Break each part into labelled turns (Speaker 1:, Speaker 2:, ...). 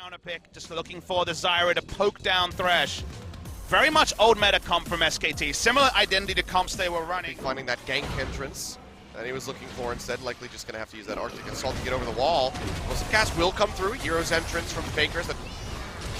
Speaker 1: Counter pick, just looking for the Zyra to poke down Thresh. Very much old meta comp from SKT. Similar identity to comps they were running.
Speaker 2: Finding that gank entrance that he was looking for instead, likely just going to have to use that Arctic Assault to get over the wall. Explosive Cast will come through. Hero's entrance from Fakers. The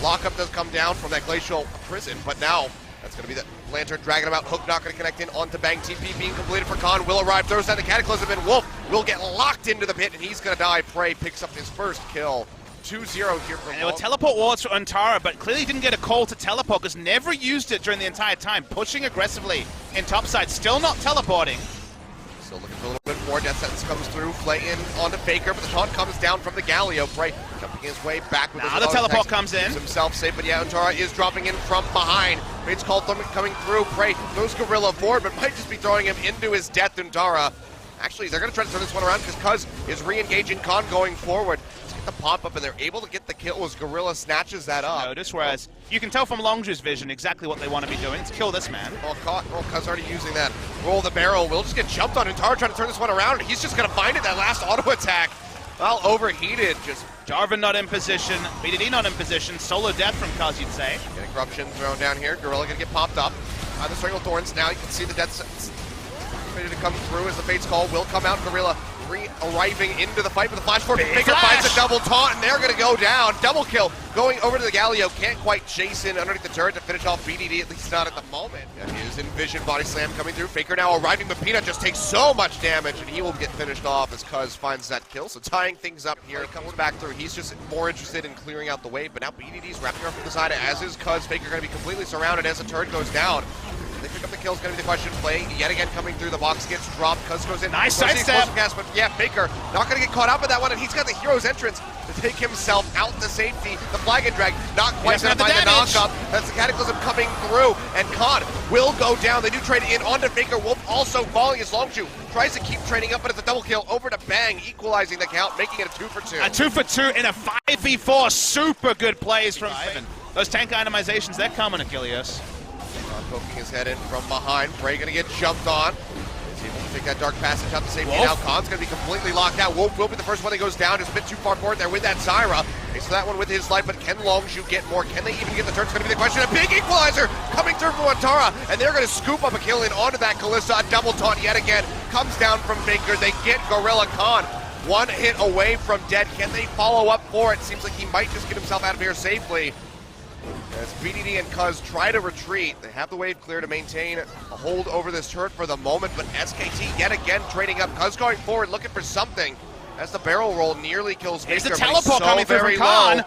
Speaker 2: lockup does come down from that Glacial Prison, but now that's going to be the Lantern dragging him out. Hook not going to connect in onto Bang. TP being completed for Khan. Will arrive, throws down the Cataclysm, and Wolf will get locked into the pit, and he's going to die. Prey picks up his first kill. 2-0 here from
Speaker 1: and there were teleport wards for Antara, but clearly didn't get a call to teleport because never used it during the entire time. Pushing aggressively in topside, still not teleporting.
Speaker 2: Still looking for a little bit more. Death Sentence comes through. Flay in onto Faker, but the taunt comes down from the Galio. Prey jumping his way back with
Speaker 1: now the teleport comes in.
Speaker 2: Keeps himself safe, but yeah, Antara is dropping in from behind. Fate's Call coming through. Prey throws Gorilla forward, but might just be throwing him into his death. Antara. Actually, they're going to try to turn this one around because Cuz is re-engaging Khan going forward. Let's get the pop-up, and they're able to get the kill as Gorilla snatches that up.
Speaker 1: Notice, whereas you can tell from Longzhu's vision exactly what they want to be doing. It's kill this man.
Speaker 2: Oh, Cuz already using that. Roll the barrel. Will just get jumped on. Antara trying to turn this one around, and he's just going to find it, that last auto attack. Well, overheated. Just
Speaker 1: Jarvan not in position. BDD not in position. Solo death from Cuz, you'd say.
Speaker 2: Getting Corruption thrown down here. Gorilla going to get popped up by the Strangle Thorns. Now you can see the Death Sentence ready to come through as the Fate's Call will come out. Gorilla arriving into the fight with the flash forward. Faker finds a double taunt, and they're going to go down. Double kill going over to the Galio. Can't quite chase in underneath the turret to finish off BDD, at least not at the moment. And his Envision body slam coming through. Faker now arriving, but Peanut just takes so much damage, and he will get finished off as Cuz finds that kill. So tying things up here. He comes back through. He's just more interested in clearing out the wave, but now BDD's wrapping up from the side, as is Cuz. Faker going to be completely surrounded as the turret goes down. They pick up the kill is going to be the question. Play yet again coming through. The box gets dropped. Cuz goes in.
Speaker 1: Nice sidestep.
Speaker 2: But yeah, Faker not going to get caught up in that one, and he's got the hero's entrance to take himself out to safety. The flag and drag not quite going to find the knock-up. That's the Cataclysm coming through, and Khan will go down. They do trade in onto Faker. Wolf also falling as Longzhu tries to keep trading up, but it's a double kill over to Bang, equalizing the count, making it a 2-for-2.
Speaker 1: A 2-for-2 in a 5v4. Super good plays from Ivan. Those tank itemizations, they're coming, Achilles.
Speaker 2: Poking his head in from behind. Prey gonna get jumped on. Is able to take that dark passage out to safety. Now Khan's gonna be completely locked out. Wolf will be the first one that goes down. Just a bit too far forward there with that Zyra. Takes that one with his life, but can Longzhu get more? Can they even get the turn? It's gonna be the question. A big equalizer coming through from Antara, and they're gonna scoop up a kill in onto that Kalista. A double taunt yet again comes down from Faker. They get Gorilla. Khan one hit away from dead. Can they follow up for it? Seems like he might just get himself out of here safely. As BDD and Cuz try to retreat, they have the wave clear to maintain a hold over this turret for the moment, but SKT yet again trading up. Cuz going forward, looking for something as the barrel roll nearly kills Faker.
Speaker 1: There's the teleport coming through from Khan.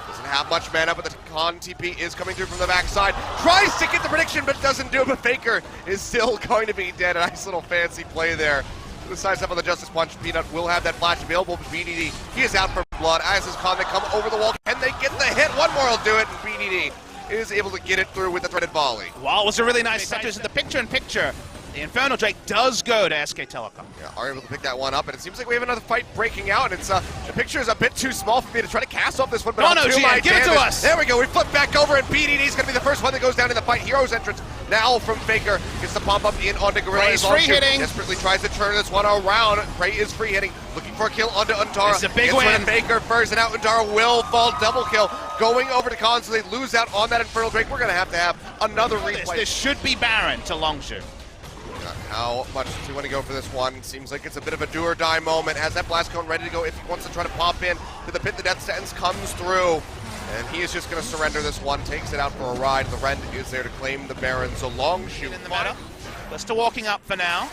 Speaker 2: Doesn't have much mana, but the Khan TP is coming through from the backside. Tries to get the prediction, but doesn't do it, but Faker is still going to be dead. A nice little fancy play there. The size up on the Justice Punch. Peanut will have that flash available, but BDD, he is out for blood, as is Khan. They come over the wall. Can they get the hit? One more will do it, and BDD is able to get it through with the threaded volley.
Speaker 1: Wow, it was a really nice touches in the picture-in-picture. The Infernal Drake does go to SK Telecom.
Speaker 2: Yeah, are able to pick that one up, and it seems like we have another fight breaking out, and it's the picture is a bit too small for me to try to cast off this one, but
Speaker 1: no, GM, give it to us!
Speaker 2: There we go, we flip back over, and BDD's gonna be the first one that goes down in the fight. Hero's entrance now from Faker, gets the pump up in onto Gorilla.
Speaker 1: Prey's free hitting.
Speaker 2: Desperately tries to turn this one around. Prey is free hitting, looking for a kill onto Antara.
Speaker 1: It's a big win.
Speaker 2: Faker first, and now Antara will fall. Double kill going over to Khan, so they lose out on that Infernal Drake. We're gonna have another replay.
Speaker 1: This should be Baron to Longzhu.
Speaker 2: How much does he want to go for this one? Seems like it's a bit of a do or die moment. Has that blast cone ready to go if he wants to try to pop in to the pit. The Death Sentence comes through, and he is just going to surrender this one. Takes it out for a ride. The Rend is there to claim the Baron. So Longzhu
Speaker 1: in the meta. Just walking up for now.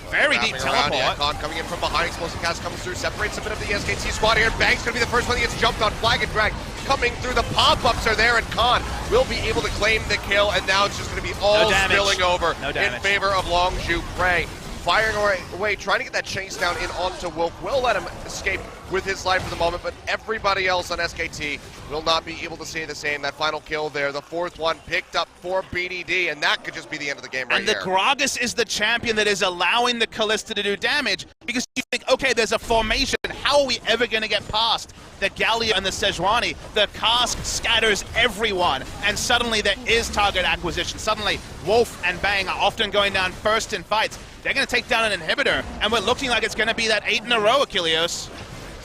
Speaker 1: Very deep teleport.
Speaker 2: Yeah, Khan coming in from behind. Explosive Cast comes through, separates a bit of the SKT squad here. Bang's going to be the first one that gets jumped on. Flag and drag coming through. The pop-ups are there, and Khan will be able to claim the kill, and now it's just going to be all spilling over in favor of Longzhu. Prey firing away, trying to get that chase down in onto Wolf. Will let him escape with his life for the moment, but everybody else on SKT will not be able to say the same. That final kill there, the fourth one picked up for BDD, and that could just be the end of the game right here.
Speaker 1: And the Gragas is the champion that is allowing the Kalista to do damage, because you think, okay, there's a formation. How are we ever going to get past the Galio and the Sejuani? The cask scatters everyone, and suddenly there is target acquisition. Suddenly, Wolf and Bang are often going down first in fights. They're going to take down an inhibitor, and we're looking like it's going to be that 8 in a row, Achilles.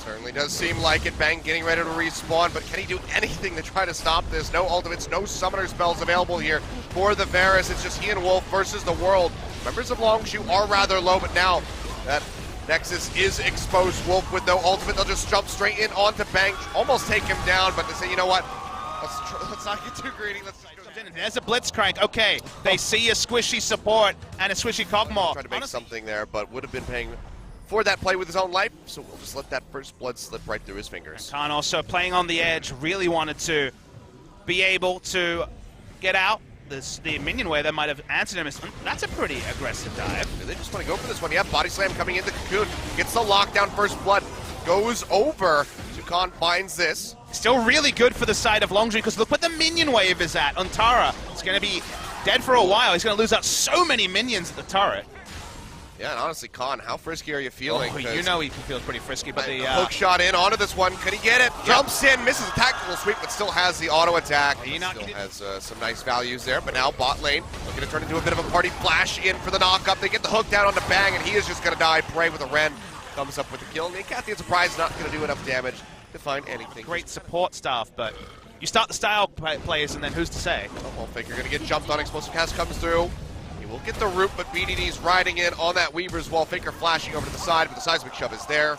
Speaker 2: Certainly does seem like it. Bang getting ready to respawn, but can he do anything to try to stop this? No ultimates, no summoner spells available here for the Varus. It's just he and Wolf versus the world. Members of Longzhu are rather low, but now that Nexus is exposed, Wolf with no ultimate, they'll just jump straight in onto Bang, almost take him down, but they say, you know what? Let's not get too greedy.
Speaker 1: There's a Blitzcrank. Okay, they see a squishy support and a squishy Cogmore.
Speaker 2: Trying to make something there, but would have been paying for that play with his own life, so we'll just let that first blood slip right through his fingers.
Speaker 1: Khan also playing on the edge, really wanted to be able to get out. The minion wave that might have answered him. That's a pretty aggressive dive.
Speaker 2: They just want to go for this one. Yeah, body slam coming into Cocoon. Gets the lockdown, first blood. Goes over. Khan finds this.
Speaker 1: Still really good for the side of Longzhu because look what the minion wave is at on Tara. It's going to be dead for a while. He's going to lose out so many minions at the turret.
Speaker 2: Yeah, and honestly, Khan, how frisky are you feeling?
Speaker 1: Oh, you know he feels pretty frisky, but the
Speaker 2: hook shot in onto this one. Could he get it? Jumps in, misses a tactical sweep, but still has the auto attack. Still has some nice values there, but now bot lane looking to turn into a bit of a party flash in for the knock-up. They get the hook down onto Bang, and he is just going to die. Prey with a Ren comes up with the kill. And Kathy is surprised not going to do enough damage to find anything.
Speaker 1: Great support staff, but you start the style plays, and then who's to say?
Speaker 2: Oh, Faker going to get jumped on. Explosive cast comes through. We'll get the root, but BDD's riding in on that Weaver's wall. Faker flashing over to the side, but the seismic shove is there.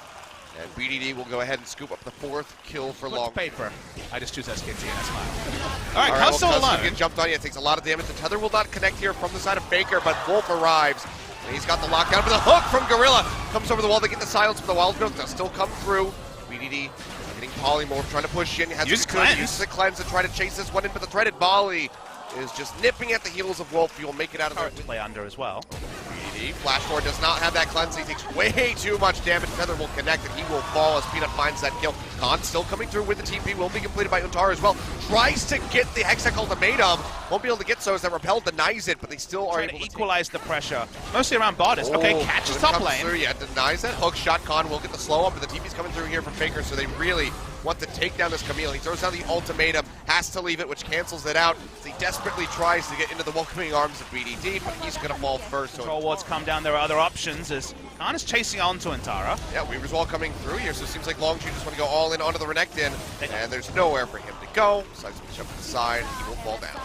Speaker 2: And BDD will go ahead and scoop up the fourth kill for Long.
Speaker 1: Paper. I just choose SKT and I smile. All right, Cuz still alone.
Speaker 2: Get jumped on. Yeah, it takes a lot of damage. The tether will not connect here from the side of Faker, but Wolf arrives. And he's got the lockdown, but the hook from Gorilla comes over the wall. They get the silence, but the wild growth does still come through. BDD getting polymorph, trying to push in. Use the cleanse to try to chase this one in, but the threaded volley is just nipping at the heels of Wolf. He will make it out of there.
Speaker 1: Play under as well.
Speaker 2: BDD, Flash Forward does not have that cleanse. He takes way too much damage. Feather will connect and he will fall as Peanut finds that kill. Khan still coming through with the TP. Will be completed by Untara as well. Tries to get the Hextech ultimatum. Won't be able to get so as that Repel denies it, but they still are able to
Speaker 1: equalize the pressure. Mostly around Bardis. Okay, catches top lane.
Speaker 2: Through, yeah, denies that hook shot. Khan will get the slow up, but the TP's coming through here from Faker, so they really want to take down this Camille. He throws down the ultimatum, has to leave it, which cancels it out. He desperately tries to get into the welcoming arms of BDD, but he's going to fall first.
Speaker 1: Control wards come down. There are other options as Khan is chasing on to Antara.
Speaker 2: Yeah, Weaver's Wall coming through here, so it seems like Longzhu just want to go all in onto the Renekton, and there's nowhere for him to go. Besides to jump to the side, he will fall down.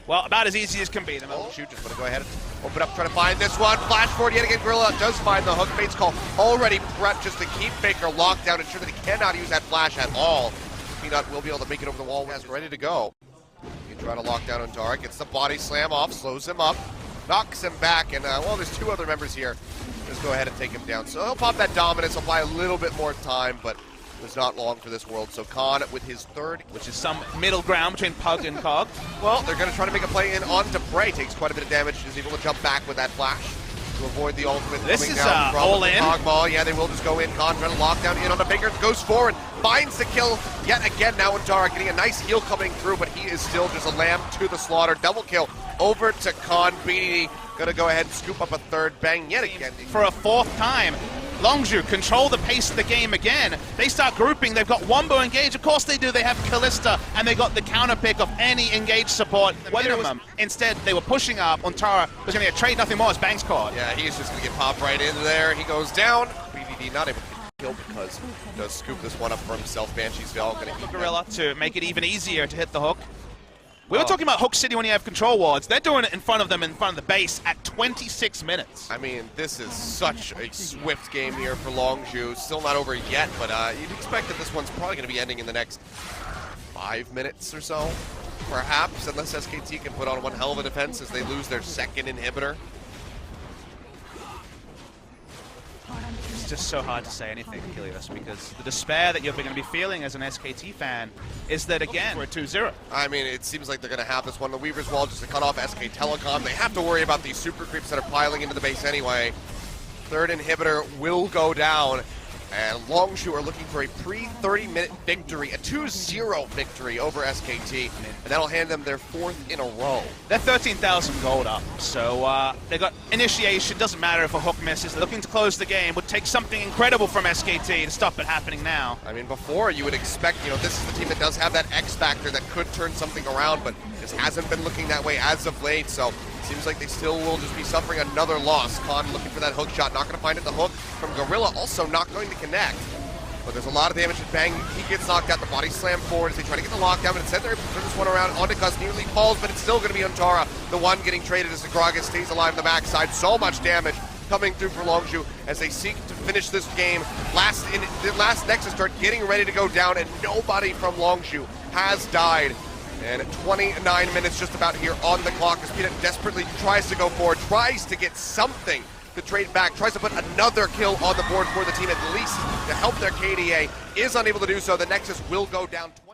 Speaker 1: Well, about as easy as can be. The
Speaker 2: Longzhu just want to go ahead and open up, try to find this one. Flash forward yet again. Gorilla does find the hook. Bates call already prepped just to keep Faker locked down, ensure that he cannot use that flash at all. Peanut will be able to make it over the wall. He's ready to go. He can try to lock down Antara. Gets the body slam off, slows him up, knocks him back, and well, there's two other members here. Just go ahead and take him down. So he'll pop that dominance, apply a little bit more time, but it was not long for this world. So Khan with his third,
Speaker 1: which is some middle ground between Pug and Cog.
Speaker 2: Well, they're going to try to make a play in onto Prey. Takes quite a bit of damage. Is able to jump back with that flash to avoid the ultimate.
Speaker 1: This
Speaker 2: coming
Speaker 1: is
Speaker 2: down
Speaker 1: all in.
Speaker 2: Cogmaw. Yeah, they will just go in. Khan trying to lock down in onto Faker. Goes forward, finds the kill yet again. Now Antara getting a nice heal coming through, but he is still just a lamb to the slaughter. Double kill over to Khan. BDD gonna go ahead and scoop up a third. Bang yet again.
Speaker 1: For a fourth time. Longzhu control the pace of the game again. They start grouping. They've got Wombo engaged. Of course they do. They have Kalista, and they got the counter pick of any engaged support. Instead, they were pushing up. Antara was going to get trade nothing more as Bang's caught.
Speaker 2: Yeah, he's just going to get popped right into there. He goes down. BDD not able to kill because he does scoop this one up for himself. Banshee's Veil going to keep
Speaker 1: Gorilla to make it even easier to hit the hook. We were talking about Hook City when you have control wards. They're doing it in front of them, in front of the base at 26 minutes.
Speaker 2: I mean, this is such a swift game here for Longzhu. Still not over yet, but you'd expect that this one's probably going to be ending in the next 5 minutes or so, perhaps, unless SKT can put on one hell of a defense as they lose their second inhibitor.
Speaker 1: It's just so hard to say anything, Kilios, because the despair that you're going to be feeling as an SKT fan is that, again, we're 2-0.
Speaker 2: I mean, it seems like they're going to have this one. The Weaver's Wall just to cut off SK Telecom. They have to worry about these super creeps that are piling into the base anyway. Third inhibitor will go down, and Longzhu are looking for a pre-30-minute victory, a 2-0 victory over SKT, and that'll hand them their fourth in a row.
Speaker 1: They're 13,000 gold up, so they got initiation. Doesn't matter if a hook misses. They're looking to close the game. Would take something incredible from SKT to stop it happening now.
Speaker 2: I mean, before you would expect, this is the team that does have that X factor that could turn something around, but just hasn't been looking that way as of late, so seems like they still will just be suffering another loss. Khan looking for that hook shot, not going to find it. The hook from Gorilla also not going to connect. But there's a lot of damage to Bang. He gets knocked out. The body slam forward as they try to get the lockdown, but instead they're able to turn this one around onto Cuz. Nearly falls, but it's still going to be Untara, the one getting traded as the Gragas stays alive on the backside. So much damage coming through for Longzhu as they seek to finish this game. The last Nexus start getting ready to go down, and nobody from Longzhu has died. And 29 minutes just about here on the clock as Peanut desperately tries to go forward, tries to get something to trade back, tries to put another kill on the board for the team at least to help their KDA, is unable to do so. The Nexus will go down 20.